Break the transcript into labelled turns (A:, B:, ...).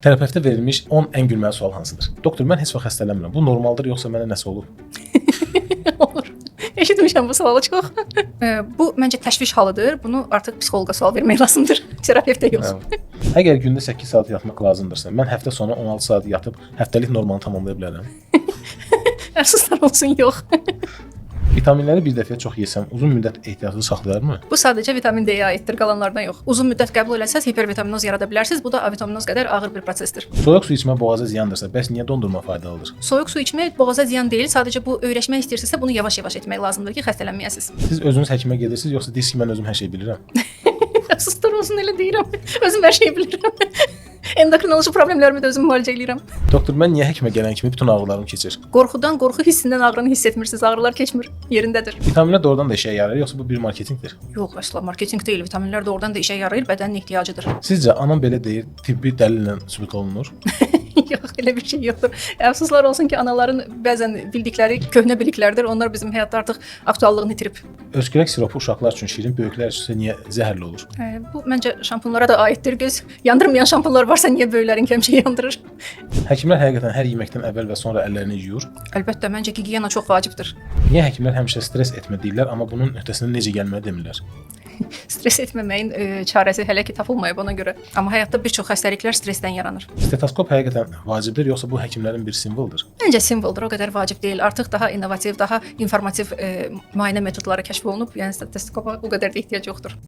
A: Terapeutə verilmiş 10 ən gülməli sual hansıdır? Doktor, mən heç vaxt xəstələnmirəm. Bu normaldır yoxsa mənə nəsə olub?
B: Olur. Eşitmişəm bu sualı çox. Bu məncə təşviş halıdır. Bunu artıq psixoloqa sual vermək lazımdır. Terapeutə yox.
A: Əgər gündə 8 saat yatmaq lazımdırsa, mən həftə sonu 16 saat yatıb həftəlik normanı tamamlaya bilərəm.
B: Əfsuslar olsun, yox.
A: Vitaminləri bir dəfəyə çox yesəm, uzun müddət ehtiyatlı saxlayarmı?
B: Bu sadəcə vitamin D-yə aiddir, qalanlardan yox. Uzun müddət qəbul eləsəz hipervitaminoz yarada bilərsiniz. Bu da avitaminoz qədər ağır bir prosesdir.
A: Soyuq su içmək boğaza ziyandırsa, bəs niyə dondurma faydalıdır?
B: Soyuq su içmək boğaza ziyan deyil. Sadəcə bu öyrəşmək istəyirsinizsə bunu yavaş-yavaş etmək lazımdır ki, xəstələnməyəsiniz.
A: Siz özünüz həkimə gedirsiniz yoxsa deyirsiniz ki, mən özüm hər şeyi bilirəm?
B: Əfsuslar olsun, elə deyirəm. Özüm hər şeyi bilirəm. Endokrinoloji problemlərimi də özüm müalicə edirəm.
A: Doktor, mən niyə həkimə gələn kimi bütün ağrılarım keçir?
B: Qorxudan, qorxu hissindən ağrını hiss etmirsiniz. Ağrılar keçmir, yerindədir.
A: Vitaminlər doğrudan da işə yarayır yoxsa bu bir marketinqdir?
B: Yox, əsla marketinq deyil. Vitaminlər doğrudan da işə yarayır, bədənin ehtiyacıdır.
A: Sizcə anam belə deyir, tibbi dəlillə sübut olunur?
B: Yox, elə bir şey yoxdur. Əfsuslar olsun ki, anaların bəzən bildikləri köhnə biliklərdir. Onlar bizim həyatda artıq aktuallığını itirib.
A: Öskürək siropu uşaqlar üçün şirin, böyüklər üçün niyə zəhərli olur?
B: Bu məncə şampunlara da aiddir. Göz yandırmayan şampunlar varsa niyə böyüklərin həmişə yandırır?
A: Həkimlər həqiqətən hər yeməkdən əvvəl və sonra əllərini yuyur.
B: Əlbəttə, məncə gigiyena çox vacibdir.
A: Niyə həkimlər həmişə stres etmə deyirlər, amma bunun öhdəsindən necə gəlməyi demirlər?
B: Stres etməməyin çarəsi hələ ki tapılmayıb ona görə. Amma həyatda bir çox xəstəliklər stressdən yaranır.
A: Stetoskop həqiqətən vacibdir, yoxsa bu həkimlərin bir simvoldur?
B: Məncə simvoldur, o qədər vacib deyil. Artıq daha innovativ, daha informativ müayinə metodları kəşf olunub. Yəni stetoskopa o qədər də ehtiyac yoxdur.